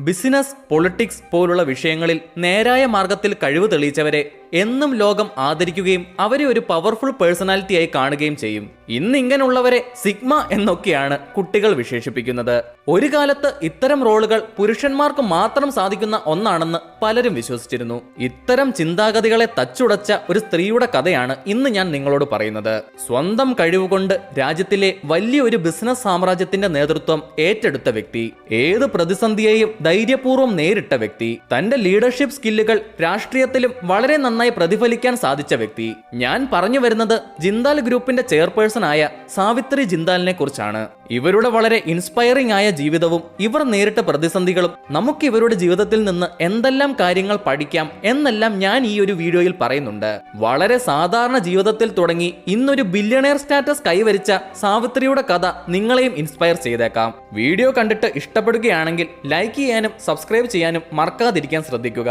Business, politics പോലുള്ള വിഷയങ്ങളിൽ നേരായ മാർഗത്തിൽ കഴിവ് തെളിയിച്ചവരെ എന്നും ലോകം ആദരിക്കുകയും അവരെ ഒരു പവർഫുൾ പേഴ്സണാലിറ്റിയായി കാണുകയും ചെയ്യും. ഇന്ന് ഇങ്ങനെയുള്ളവരെ സിഗ്മ എന്നൊക്കെയാണ് കുട്ടികൾ വിശേഷിപ്പിക്കുന്നത്. ഒരു കാലത്ത് ഇത്തരം റോളുകൾ പുരുഷന്മാർക്ക് മാത്രം സാധിക്കുന്ന ഒന്നാണെന്ന് പലരും വിശ്വസിച്ചിരുന്നു. ഇത്തരം ചിന്താഗതികളെ തച്ചുടച്ച ഒരു സ്ത്രീയുടെ കഥയാണ് ഇന്ന് ഞാൻ നിങ്ങളോട് പറയുന്നത്. സ്വന്തം കഴിവുകൊണ്ട് രാജ്യത്തിലെ വലിയൊരു ബിസിനസ് സാമ്രാജ്യത്തിന്റെ നേതൃത്വം ഏറ്റെടുത്ത വ്യക്തി, ഏത് പ്രതിസന്ധിയെയും ധൈര്യപൂർവ്വം നേരിട്ട വ്യക്തി, തന്റെ ലീഡർഷിപ്പ് സ്കില്ലുകൾ രാഷ്ട്രീയത്തിലും വളരെ നന്നായി പ്രതിഫലിക്കാൻ സാധിച്ച വ്യക്തി. ഞാൻ പറഞ്ഞു വരുന്നത് ജിന്ദാൽ ഗ്രൂപ്പിന്റെ ചെയർപേഴ്സൺ ആയ സാവിത്രി ജിന്ദാലിനെ കുറിച്ചാണ്. ഇവരുടെ വളരെ ഇൻസ്പയറിംഗ് ആയ ജീവിതവും ഇവർ നേരിട്ട പ്രതിസന്ധികളും നമുക്ക് ഇവരുടെ ജീവിതത്തിൽ നിന്ന് എന്തെല്ലാം കാര്യങ്ങൾ പഠിക്കാം എന്നെല്ലാം ഞാൻ ഈ ഒരു വീഡിയോയിൽ പറയുന്നുണ്ട്. വളരെ സാധാരണ ജീവിതത്തിൽ തുടങ്ങി ഇന്നൊരു ബില്യണയർ സ്റ്റാറ്റസ് കൈവരിച്ച സാവിത്രിയുടെ കഥ നിങ്ങളെയും ഇൻസ്പയർ ചെയ്തേക്കാം. വീഡിയോ കണ്ടിട്ട് ഇഷ്ടപ്പെടുകയാണെങ്കിൽ ലൈക്ക് ചെയ്യാനും സബ്സ്ക്രൈബ് ചെയ്യാനും മറക്കാതിരിക്കാൻ ശ്രദ്ധിക്കുക.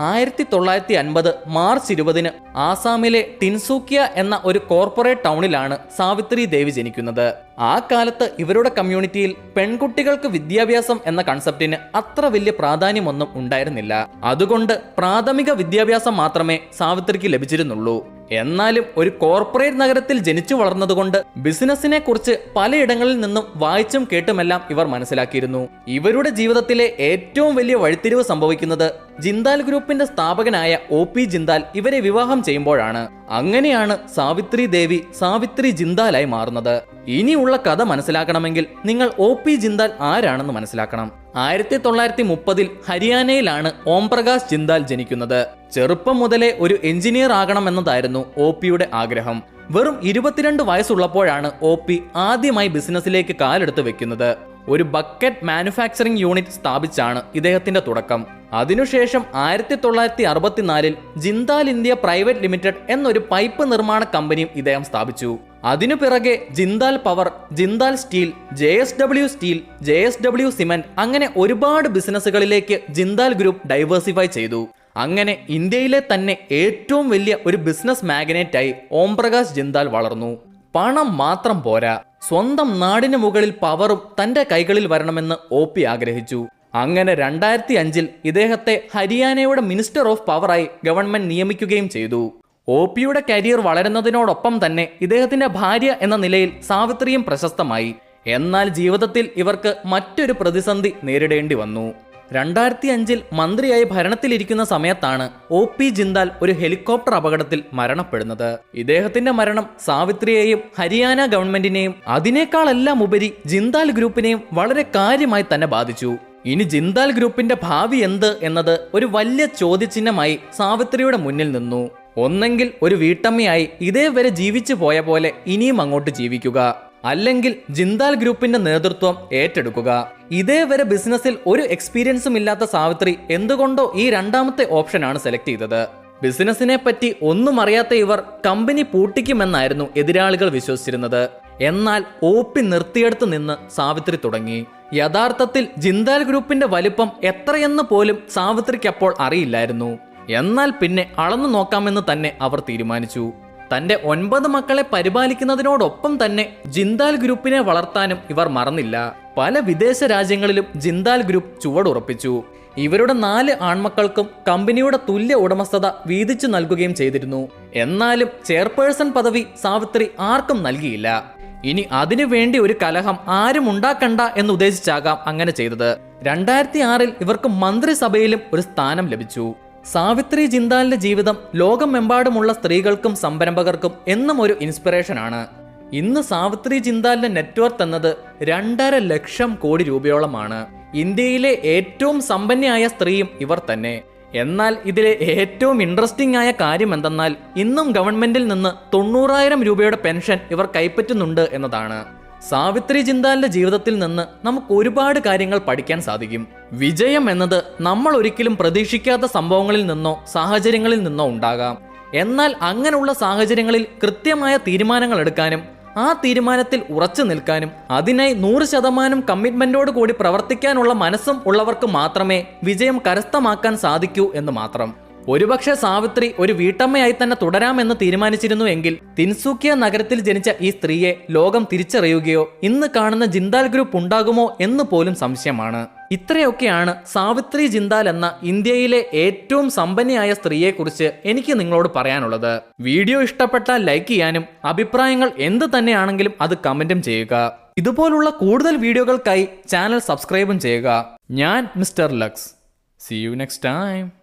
1950 മാർച്ച് 20 ആസാമിലെ ടിൻസൂക്കിയ എന്ന ഒരു കോർപ്പറേറ്റ് ടൗണിലാണ് സാവിത്രി ദേവി ജനിക്കുന്നത്. ആ കാലത്ത് ഇവരുടെ കമ്മ്യൂണിറ്റിയിൽ പെൺകുട്ടികൾക്ക് വിദ്യാഭ്യാസം എന്ന കൺസെപ്റ്റിന് അത്ര വലിയ പ്രാധാന്യമൊന്നും ഉണ്ടായിരുന്നില്ല. അതുകൊണ്ട് പ്രാഥമിക വിദ്യാഭ്യാസം മാത്രമേ സാവിത്രിക്ക് ലഭിച്ചിരുന്നുള്ളൂ. എന്നാലും ഒരു കോർപ്പറേറ്റ് നഗരത്തിൽ ജനിച്ചു വളർന്നതുകൊണ്ട് ബിസിനസിനെ കുറിച്ച് പലയിടങ്ങളിൽ നിന്നും വായിച്ചും കേട്ടുമെല്ലാം ഇവർ മനസ്സിലാക്കിയിരുന്നു. ഇവരുടെ ജീവിതത്തിലെ ഏറ്റവും വലിയ വഴിത്തിരിവ് സംഭവിക്കുന്നത് ജിന്ദാൽ ഗ്രൂപ്പിന്റെ സ്ഥാപകനായ OP ജിന്ദാൽ ഇവരെ വിവാഹം ചെയ്യുമ്പോഴാണ്. അങ്ങനെയാണ് സാവിത്രി ദേവി സാവിത്രി ജിന്ദാലായി മാറുന്നത്. ഇനിയുള്ള കഥ മനസ്സിലാക്കണമെങ്കിൽ നിങ്ങൾ OP ജിന്ദാൽ ആരാണെന്ന് മനസ്സിലാക്കണം. 1930 ഹരിയാനയിലാണ് ഓം പ്രകാശ് ജിന്ദാൽ ജനിക്കുന്നത്. ചെറുപ്പം മുതലേ ഒരു എഞ്ചിനീയർ ആകണമെന്നതായിരുന്നു OPയുടെ ആഗ്രഹം. വെറും 22 വയസ്സുള്ളപ്പോഴാണ് OP ആദ്യമായി ബിസിനസ്സിലേക്ക് കാലെടുത്ത് വെക്കുന്നത്. ഒരു ബക്കറ്റ് മാനുഫാക്ചറിംഗ് യൂണിറ്റ് സ്ഥാപിച്ചാണ് ഇദ്ദേഹത്തിന്റെ തുടക്കം. അതിനുശേഷം 1964 ജിന്ദാൽ ഇന്ത്യ പ്രൈവറ്റ് ലിമിറ്റഡ് എന്നൊരു പൈപ്പ് നിർമ്മാണ കമ്പനിയും ഇദ്ദേഹം സ്ഥാപിച്ചു. അതിനു പിറകെ Jindal power, Jindal steel, JSW steel, JSW cement, അങ്ങനെ ഒരുപാട് ബിസിനസ്സുകളിലേക്ക് ജിന്ദാൽ ഗ്രൂപ്പ് ഡൈവേഴ്സിഫൈ ചെയ്തു. അങ്ങനെ ഇന്ത്യയിലെ തന്നെ ഏറ്റവും വലിയ ഒരു ബിസിനസ് മാഗ്നേറ്റായി ഓം പ്രകാശ് ജിന്ദാൽ വളർന്നു. പണം മാത്രം പോരാ, സ്വന്തം നാടിന് മുകളിൽ പവറും തന്റെ കൈകളിൽ വരണമെന്ന് OP ആഗ്രഹിച്ചു. അങ്ങനെ 2005 ഇദ്ദേഹത്തെ ഹരിയാനയുടെ മിനിസ്റ്റർ ഓഫ് പവറായി ഗവൺമെന്റ് നിയമിക്കുകയും ചെയ്തു. OPയുടെ കരിയർ വളരുന്നതിനോടൊപ്പം തന്നെ ഇദ്ദേഹത്തിന്റെ ഭാര്യ എന്ന നിലയിൽ സാവിത്രിയും പ്രശസ്തമായി. എന്നാൽ ജീവിതത്തിൽ ഇവർക്ക് മറ്റൊരു പ്രതിസന്ധി നേരിടേണ്ടി വന്നു. 2005 മന്ത്രിയായി ഭരണത്തിലിരിക്കുന്ന സമയത്താണ് OP ജിന്ദാൽ ഒരു ഹെലികോപ്റ്റർ അപകടത്തിൽ മരണപ്പെടുന്നത്. ഇദ്ദേഹത്തിന്റെ മരണം സാവിത്രിയെയും ഹരിയാന ഗവൺമെന്റിനെയും അതിനേക്കാളെല്ലാം ഉപരി ജിന്ദാൽ ഗ്രൂപ്പിനെയും വളരെ കാര്യമായി തന്നെ ബാധിച്ചു. ഇനി ജിന്ദാൽ ഗ്രൂപ്പിന്റെ ഭാവി എന്ത് എന്നത് ഒരു വലിയ ചോദ്യചിഹ്നമായി സാവിത്രിയുടെ മുന്നിൽ നിന്നു. ഒന്നെങ്കിൽ ഒരു വീട്ടമ്മയായി ഇതേവരെ ജീവിച്ചു പോയ പോലെ ഇനിയും അങ്ങോട്ട് ജീവിക്കുക, അല്ലെങ്കിൽ ജിന്ദാൽ ഗ്രൂപ്പിന്റെ നേതൃത്വം ഏറ്റെടുക്കുക. ഇതേവരെ ബിസിനസ്സിൽ ഒരു എക്സ്പീരിയൻസും ഇല്ലാത്ത സാവിത്രി എന്തുകൊണ്ടോ ഈ രണ്ടാമത്തെ ഓപ്ഷനാണ് സെലക്ട് ചെയ്തത്. ബിസിനസിനെ പറ്റി ഒന്നും അറിയാത്ത ഇവർ കമ്പനി പൂട്ടിക്കുമെന്നായിരുന്നു എതിരാളികൾ വിശ്വസിച്ചിരുന്നത്. എന്നാൽ OP നിർത്തിയെടുത്ത് നിന്ന് സാവിത്രി തുടങ്ങി. യഥാർത്ഥത്തിൽ ജിന്ദാൽ ഗ്രൂപ്പിന്റെ വലിപ്പം എത്രയെന്ന് പോലും സാവിത്രിക്ക് അപ്പോൾ അറിയില്ലായിരുന്നു. എന്നാൽ പിന്നെ അളന്നു നോക്കാമെന്ന് തന്നെ അവർ തീരുമാനിച്ചു. തന്റെ 9 മക്കളെ പരിപാലിക്കുന്നതിനോടൊപ്പം തന്നെ ജിന്ദാൽ ഗ്രൂപ്പിനെ വളർത്താനും ഇവർ മറന്നില്ല. പല വിദേശ രാജ്യങ്ങളിലും ജിന്ദാൽ ഗ്രൂപ്പ് ചുവടുറപ്പിച്ചു. ഇവരുടെ 4 ആൺമക്കൾക്കും കമ്പനിയുടെ തുല്യ ഉടമസ്ഥത വീതിച്ചു നൽകുകയും ചെയ്തിരുന്നു. എന്നാലും ചെയർപേഴ്സൺ പദവി സാവിത്രി ആർക്കും നൽകിയില്ല. ഇനി അതിനു വേണ്ടി ഒരു കലഹം ആരും ഉണ്ടാക്കണ്ട എന്ന് ഉദ്ദേശിച്ചാകാം അങ്ങനെ ചെയ്തത്. 2006 ഇവർക്ക് മന്ത്രിസഭയിലും ഒരു സ്ഥാനം ലഭിച്ചു. സാവിത്രി ജിന്ദാലിന്റെ ജീവിതം ലോകമെമ്പാടുമുള്ള സ്ത്രീകൾക്കും സംരംഭകർക്കും എന്നും ഒരു ഇൻസ്പിറേഷനാണ്. ഇന്ന് സാവിത്രി ജിന്ദാലിന്റെ നെറ്റ്വർത്ത് എന്നത് 2.5 ലക്ഷം കോടി രൂപയോളമാണ്. ഇന്ത്യയിലെ ഏറ്റവും സമ്പന്നയായ സ്ത്രീയും ഇവർ തന്നെ. എന്നാൽ ഇതിലെ ഏറ്റവും ഇൻട്രസ്റ്റിംഗ് ആയ കാര്യം എന്തെന്നാൽ ഇന്നും ഗവൺമെന്റിൽ നിന്ന് 90,000 രൂപയുടെ പെൻഷൻ ഇവർ കൈപ്പറ്റുന്നുണ്ട് എന്നതാണ്. സാവിത്രി ജിന്ദാലിന്റെ ജീവിതത്തിൽ നിന്ന് നമുക്ക് ഒരുപാട് കാര്യങ്ങൾ പഠിക്കാൻ സാധിക്കും. വിജയം എന്നത് നമ്മൾ ഒരിക്കലും പ്രതീക്ഷിക്കാത്ത സംഭവങ്ങളിൽ നിന്നോ സാഹചര്യങ്ങളിൽ നിന്നോ ഉണ്ടാകാം. എന്നാൽ അങ്ങനെയുള്ള സാഹചര്യങ്ങളിൽ കൃത്യമായ തീരുമാനങ്ങൾ എടുക്കാനും ആ തീരുമാനത്തിൽ ഉറച്ചു നിൽക്കാനും അതിനായി 100% കമ്മിറ്റ്മെന്റോട് കൂടി പ്രവർത്തിക്കാനുള്ള മനസ്സും ഉള്ളവർക്ക് മാത്രമേ വിജയം കരസ്ഥമാക്കാൻ സാധിക്കൂ എന്ന് മാത്രം. ഒരുപക്ഷെ സാവിത്രി ഒരു വീട്ടമ്മയായി തന്നെ തുടരാമെന്ന് തീരുമാനിച്ചിരുന്നു എങ്കിൽ തിൻസുക്കിയ നഗരത്തിൽ ജനിച്ച ഈ സ്ത്രീയെ ലോകം തിരിച്ചറിയുകയോ ഇന്ന് കാണുന്ന ജിന്ദാൽ ഗ്രൂപ്പ് ഉണ്ടാകുമോ എന്ന് പോലും സംശയമാണ്. ഇത്രയൊക്കെയാണ് സാവിത്രി ജിന്ദാൽ എന്ന ഇന്ത്യയിലെ ഏറ്റവും സമ്പന്നയായ സ്ത്രീയെക്കുറിച്ച് എനിക്ക് നിങ്ങളോട് പറയാനുള്ളത്. വീഡിയോ ഇഷ്ടപ്പെട്ടാൽ ലൈക്ക് ചെയ്യാനും അഭിപ്രായങ്ങൾ എന്ത് തന്നെയാണെങ്കിലും അത് കമന്റും ചെയ്യുക. ഇതുപോലുള്ള കൂടുതൽ വീഡിയോകൾക്കായി ചാനൽ സബ്സ്ക്രൈബും ചെയ്യുക. ഞാൻ mister lux. See you next time.